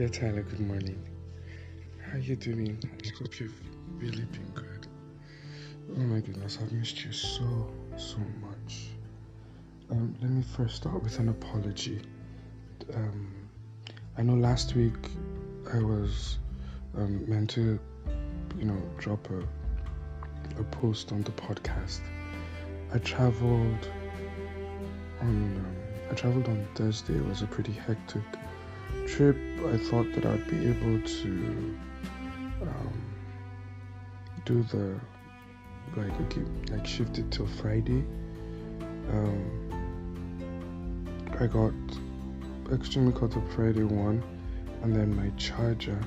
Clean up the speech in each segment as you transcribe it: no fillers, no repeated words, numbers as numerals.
Dear Tyler, good morning. How you doing? I hope you've really been good. Oh my goodness, I've missed you so much. Let me first start with an apology. Um, I know last week I was meant to, drop a post on the podcast. I traveled on Thursday. It was a pretty hectic trip. I thought that I'd be able to do the shift it till Friday. I got extremely caught up Friday one, and then my charger.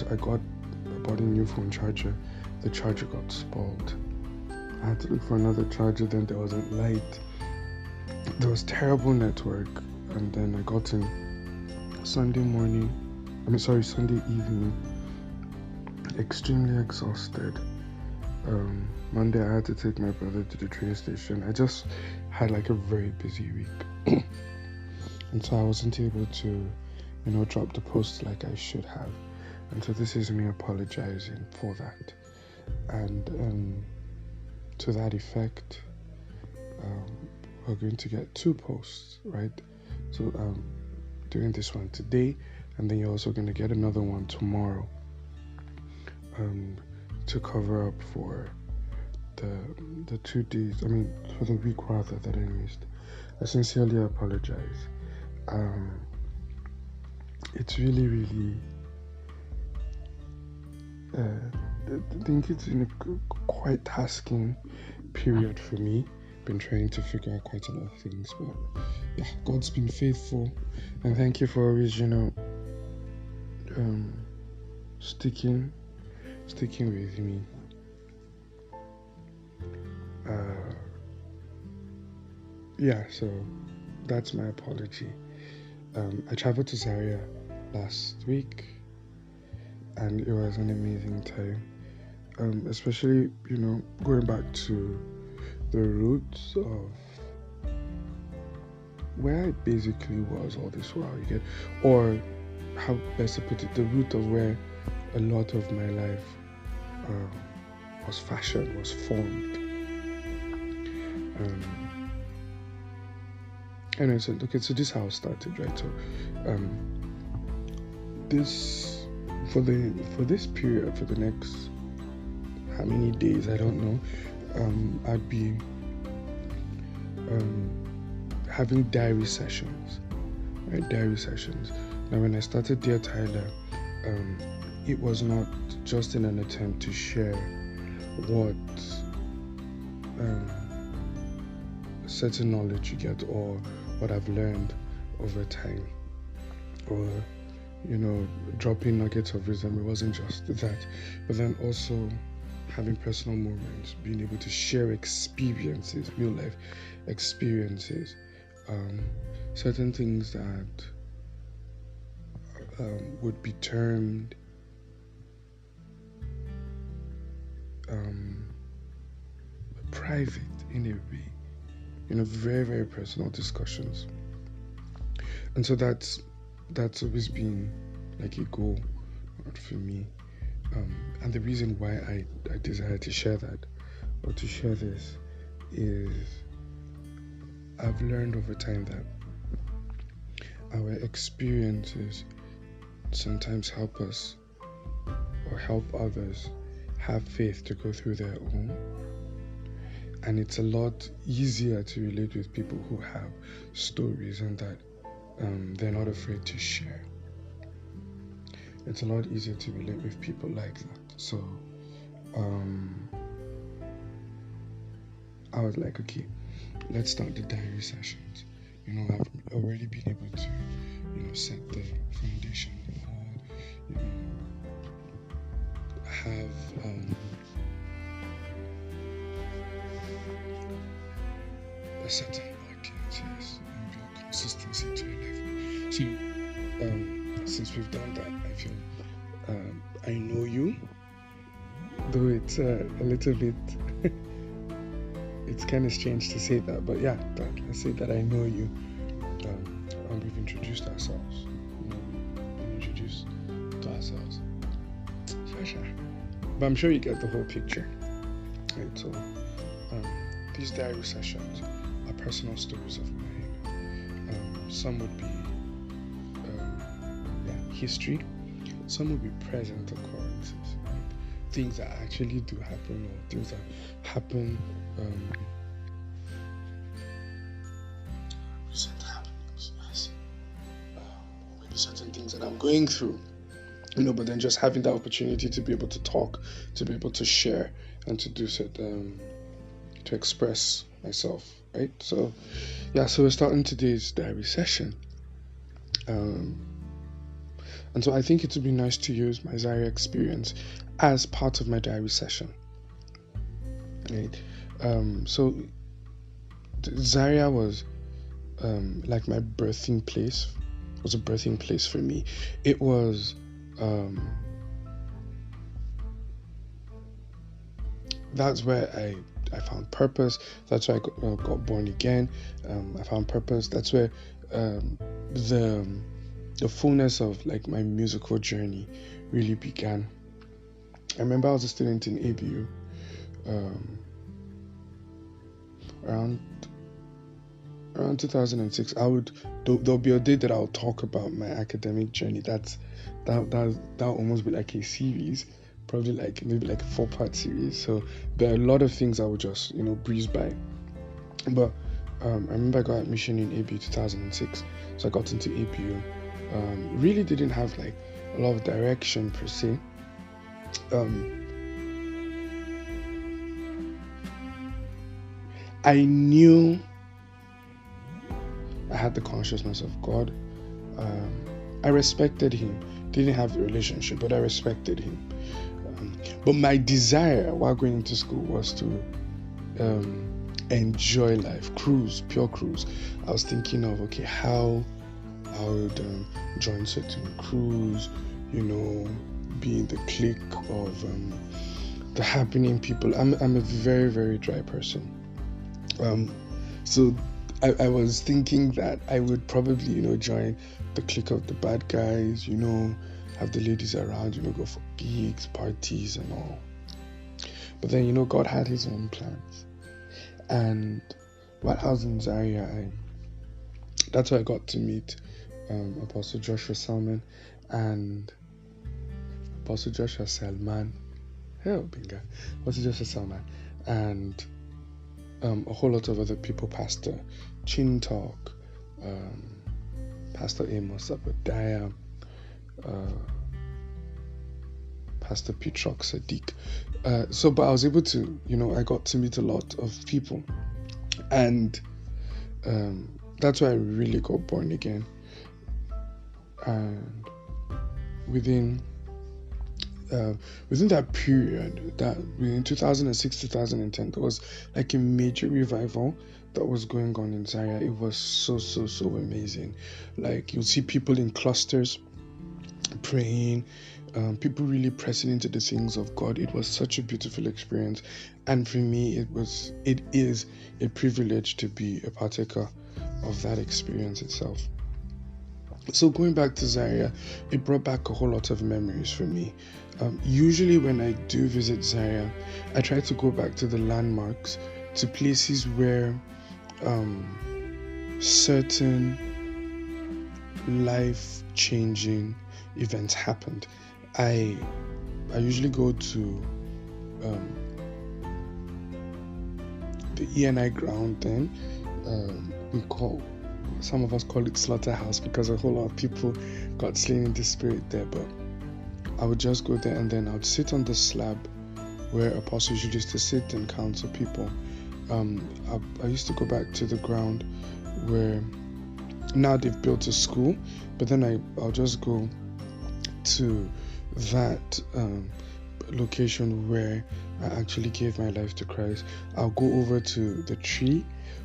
I bought a new phone charger. The charger got spoiled. I had to look for another charger. Then there wasn't light. There was terrible network, and then I got in Sunday evening, extremely exhausted. Monday I had to take my brother to the train station. I just had a very busy week. And so I wasn't able to, drop the post like I should have. And so this is me apologizing for that. And to that effect, we're going to get 2 posts, right? So doing this one today, and then you're also going to get another one tomorrow to cover up for the 2 days, for the week rather, that I missed. I sincerely apologize. It's really I think it's in a quite tasking period for me. Been trying to figure out quite a lot of things, but yeah, God's been faithful, and thank you for always, sticking with me. So that's my apology. I traveled to Zaria last week, and it was an amazing time. Especially, going back to the roots of where I basically was all this while, or how best to put it, the root of where a lot of my life was fashioned, was formed. Anyway, so this is how it started, right? So, for this period, for the next how many days, I don't know, I'd be having diary sessions, right? Diary sessions. Now, when I started Dear Tyler, it was not just in an attempt to share what certain knowledge you get, or what I've learned over time, or dropping nuggets of wisdom. It wasn't just that, but then also having personal moments, being able to share experiences, real life experiences, certain things that would be termed private in a way, very, very personal discussions. And so that's always been a goal for me. And the reason why I decided to share that, or to share this, is I've learned over time that our experiences sometimes help us, or help others, have faith to go through their own. And it's a lot easier to relate with people who have stories, and that they're not afraid to share. It's a lot easier to relate with people like that. So I was like, okay, let's start the diary sessions. I've already been able to, set the foundation, have a certain yes, and consistency to your life. So, since we've done that, I feel I know you, though it's a little bit it's kind of strange to say that, but yeah, let's say that I know you, and we've introduced ourselves. Been introduce to ourselves. Sure. But I'm sure you get the whole picture. Right, so these diary sessions are personal stories of mine. Some would be history, some would be present occurrences, right? Things that actually do happen, or things that happen, recent happenings, yes. Maybe certain things that I'm going through, but then just having that opportunity to be able to talk, to be able to share, and to do so, to express myself, right? So we're starting today's diary session, and so I think it would be nice to use my Zaria experience as part of my diary session, right? So Zaria was like my birthing place. It was a birthing place for me. It was that's where I found purpose. That's where I got born again. I found purpose. That's where the fullness of like my musical journey really began. I remember I was a student in ABU around 2006. There'll be a day that I'll talk about my academic journey. That'll almost be like a series, probably maybe like a 4-part series. So there are a lot of things I would just breeze by. But I remember I got admission in ABU 2006, so I got into ABU. Really didn't have like a lot of direction per se. I knew I had the consciousness of God. I respected him. Didn't have the relationship, but I respected him. But my desire while going into school was to enjoy life, pure cruise. I was thinking of how I would join certain crews, be in the clique of the happening people. I'm a very, very dry person. So I was thinking that I would probably, join the clique of the bad guys, have the ladies around, go for gigs, parties and all. But then, God had his own plans. And while I was in Zaria, that's where I got to meet Apostle Joshua Salman and Apostle Joshua Salman. Binga. Apostle Joshua Salman. And a whole lot of other people, Pastor Chin Talk, Pastor Amos Abadiah, Pastor Petrock Sadiq. But I was able to, I got to meet a lot of people, and that's why I really got born again. And within that period, that within 2006 2010, there was like a major revival that was going on in Zaria. It was so amazing. Like, you'll see people in clusters praying, people really pressing into the things of God. It was such a beautiful experience, and for me it is a privilege to be a partaker of that experience itself. So going back to Zaria, it brought back a whole lot of memories for me. Usually when I do visit Zaria, I try to go back to the landmarks, to places where certain life-changing events happened. I usually go to the ENI ground then. Some of us call it slaughterhouse because a whole lot of people got slain in the spirit there. But I would just go there, and then I would sit on the slab where apostles used to sit and counsel people. I used to go back to the ground where now they've built a school, but then I'll just go to that location where I actually gave my life to Christ. I'll go over to the tree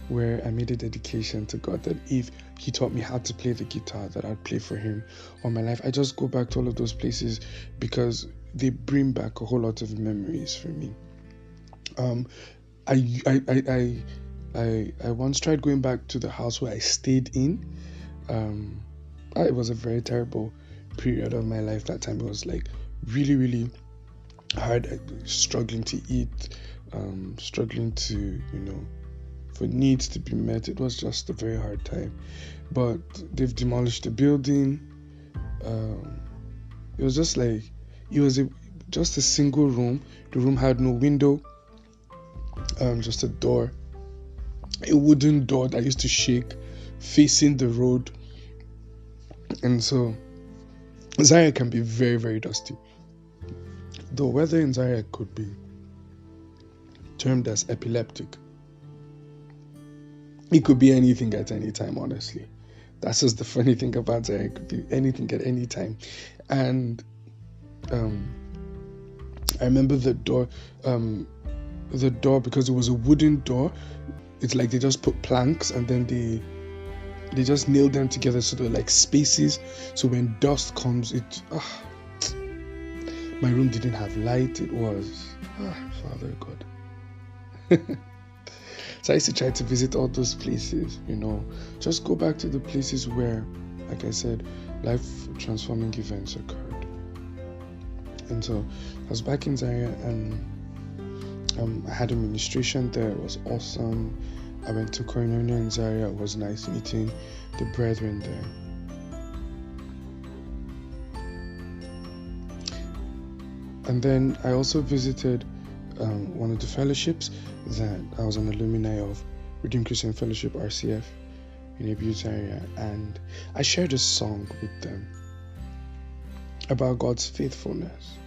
where I made a dedication to God that if he taught me how to play the guitar, that I'd play for him all my life. I just go back to all of those places because they bring back a whole lot of memories for me. I once tried going back to the house where I stayed in. It was a very terrible period of my life. That time it was like really, really hard, struggling to eat, struggling to, for needs to be met. It was just a very hard time. But they've demolished the building. It was just like, it was just a single room. The room had no window, just a door, a wooden door that used to shake, facing the road. And so Zaria can be very, very dusty. The weather in Zaria could be termed as epileptic. It could be anything at any time, honestly. That's just the funny thing about Zaria. It could be anything at any time. And I remember the door, because it was a wooden door, it's like they just put planks and then they just nailed them together so they're like spaces. So when dust comes, my room didn't have light. It was, Father God. So I used to try to visit all those places, just go back to the places where, like I said, life transforming events occurred. And so I was back in Zaria, and I had a ministration there. It was awesome. I went to Koinonia in Zaria. It was nice meeting the brethren there. And then I also visited one of the fellowships that I was an alumni of, Redeemed Christian Fellowship, RCF, in Abu Zaria, and I shared a song with them about God's faithfulness.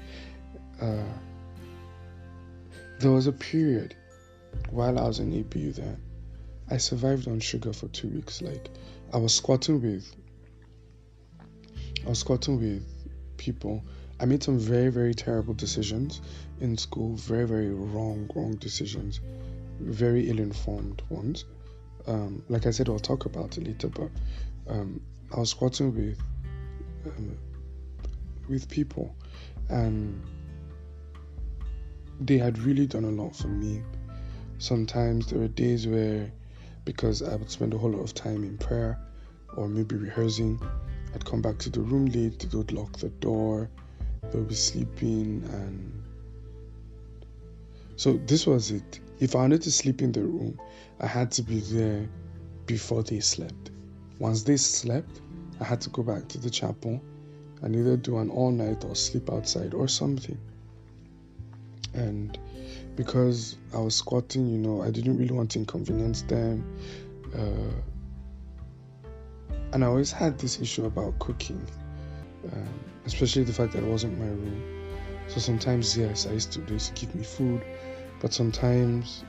There was a period while I was in ABU that I survived on sugar for 2 weeks. Like, I was squatting with people. I made some very, very terrible decisions in school, very, very wrong decisions, very ill-informed ones. Like I said, I'll talk about it later, but I was squatting with people, and they had really done a lot for me. Sometimes there were days where, because I would spend a whole lot of time in prayer or maybe rehearsing, I'd come back to the room late, they would lock the door, they would be sleeping, and so this was it. If I wanted to sleep in the room, I had to be there before they slept. Once they slept, I had to go back to the chapel and either do an all-night or sleep outside or something. And because I was squatting, I didn't really want to inconvenience them. And I always had this issue about cooking, especially the fact that it wasn't my room. So sometimes, yes, they used to give me food, but sometimes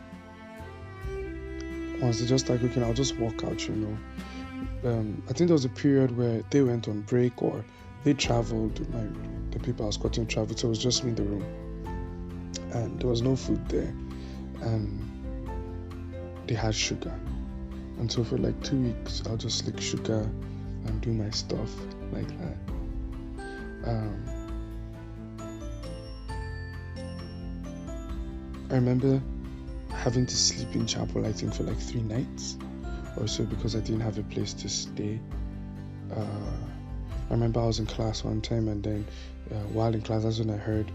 once they just start cooking, I'll just walk out, I think there was a period where they went on break or they traveled, the people I was squatting traveled, so it was just me in the room. And there was no food there, and they had sugar, and so for like 2 weeks I'll just lick sugar and do my stuff like that. I remember having to sleep in chapel, I think, for like 3 nights or so because I didn't have a place to stay. I remember I was in class one time, and then while in class, that's when I heard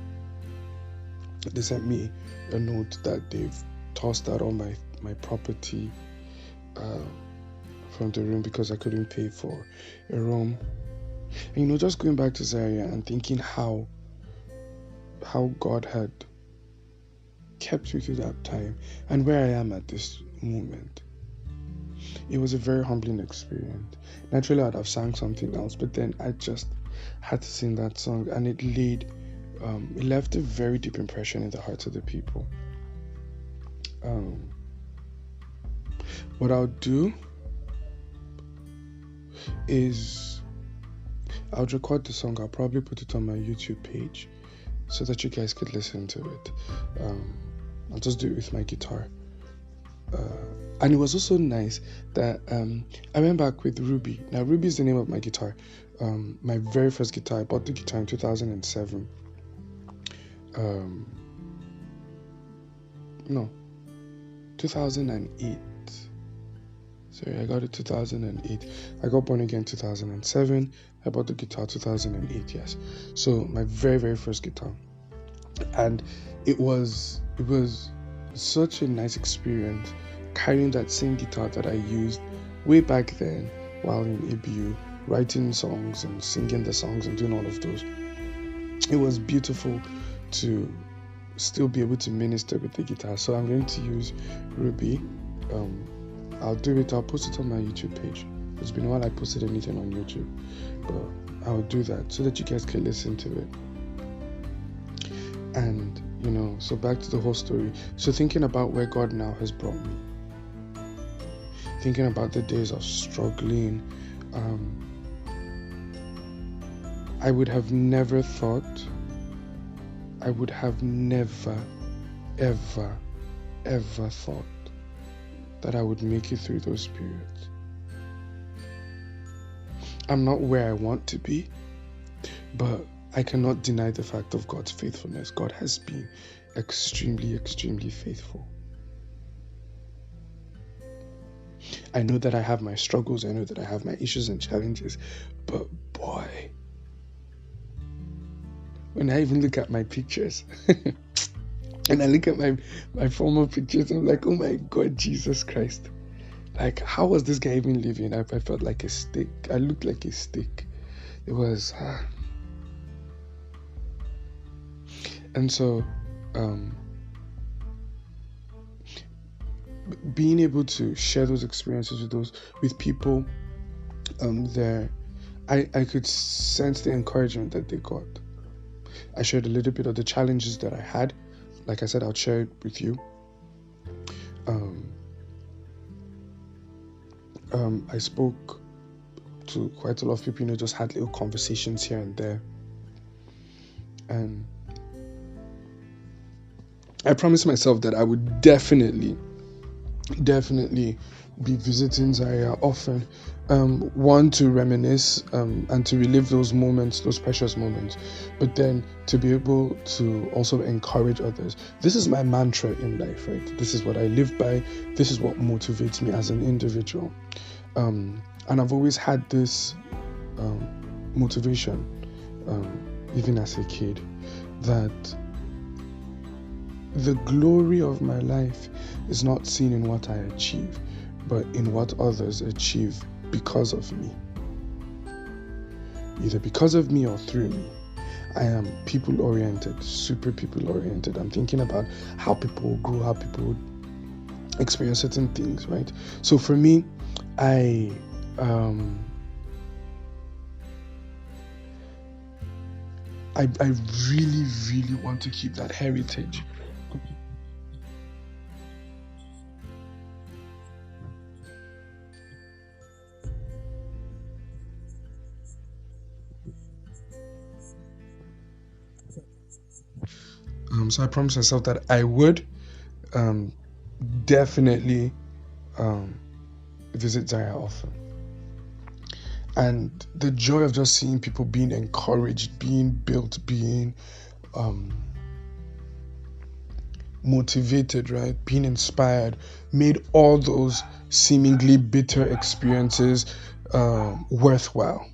they sent me a note that they've tossed out all my property from the room because I couldn't pay for a room. And just going back to Zaria and thinking how God had kept me through that time and where I am at this moment. It was a very humbling experience. Naturally, I'd have sang something else, but then I just had to sing that song, and it left a very deep impression in the hearts of the people. What I'll do is I'll record the song. I'll probably put it on my YouTube page so that you guys could listen to it. I'll just do it with my guitar. And it was also nice that I went back with Ruby. Now, Ruby is the name of my guitar. My very first guitar, I bought the guitar in 2007. 2008. Sorry, I got it 2008. I got born again 2007. I bought the guitar 2008. Yes. So my very very first guitar, and it was such a nice experience carrying that same guitar that I used way back then while in ABU, writing songs and singing the songs and doing all of those. It was beautiful to still be able to minister with the guitar. So I'm going to use Ruby. I'll post it on my YouTube page. It's been a while I posted anything on YouTube, but I'll do that so that you guys can listen to it. And so back to the whole story. So thinking about where God now has brought me, thinking about the days of struggling, I would have never thought, ever thought that I would make it through those periods. I'm not where I want to be, but I cannot deny the fact of God's faithfulness. God has been extremely, extremely faithful. I know that I have my struggles, I know that I have my issues and challenges, but boy, when I even look at my pictures, and I look at my former pictures, I'm like, oh my God, Jesus Christ. Like, how was this guy even living? I felt like a stick. I looked like a stick. It was... And so, being able to share those experiences with people there, I could sense the encouragement that they got. I shared a little bit of the challenges that I had. Like I said, I'll share it with you. I spoke to quite a lot of people, just had little conversations here and there. And I promised myself that I would definitely be visiting Zaria often. One, to reminisce and to relive those moments, those precious moments, but then to be able to also encourage others. This is my mantra in life, right? This is what I live by. This is what motivates me as an individual. And I've always had this motivation, even as a kid, that the glory of my life is not seen in what I achieve, but in what others achieve because of me. Either because of me or through me. I am people-oriented, super people-oriented. I'm thinking about how people grow, how people experience certain things, right? So for me, I really, really want to keep that heritage. So I promised myself that I would definitely visit Zaria often. And the joy of just seeing people being encouraged, being built, being motivated, right? Being inspired, made all those seemingly bitter experiences worthwhile.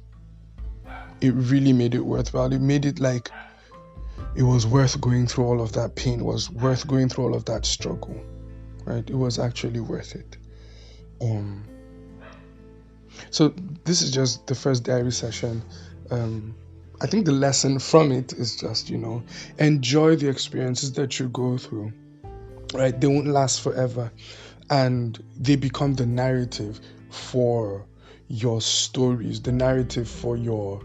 It really made it worthwhile. It made it like it was worth going through all of that pain, was worth going through all of that struggle, right? It was actually worth it. So this is just the first diary session. I think the lesson from it is just, enjoy the experiences that you go through, right? They won't last forever, and they become the narrative for your stories, the narrative for your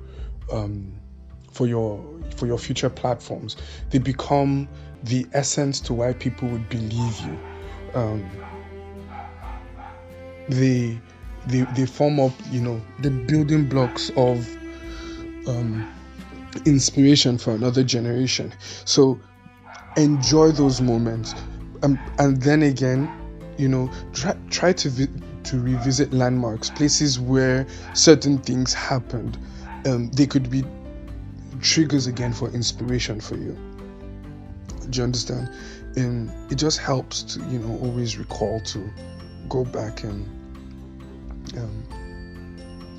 future platforms. They become the essence to why people would believe you. They form up, the building blocks of inspiration for another generation. So enjoy those moments, and then again, try to revisit landmarks, places where certain things happened. They could be triggers again for inspiration for you. Do you understand? It just helps to always recall, to go back and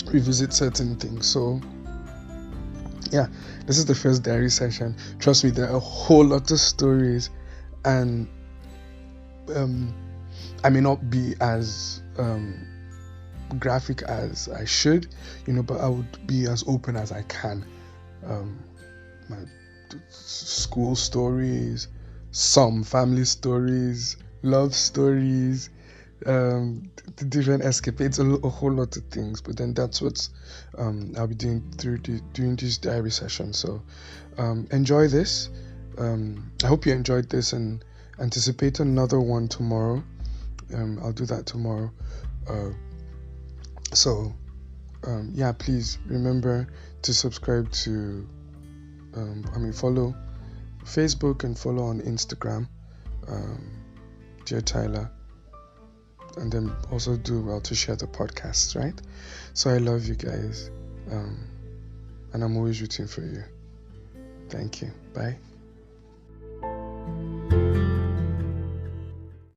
revisit certain things. So yeah, this is the first diary session. Trust me, there are a whole lot of stories, and I may not be as graphic as I should, but I would be as open as I can. My school stories, some family stories, love stories, the different escapades, a whole lot of things. But then that's what I'll be doing during this diary session. So enjoy this. I hope you enjoyed this, and anticipate another one tomorrow. I'll do that tomorrow. So yeah, please remember to subscribe to follow Facebook and follow on Instagram, Dear Tyler, and then also do well to share the podcast, right? So I love you guys, and I'm always rooting for you. Thank you. Bye.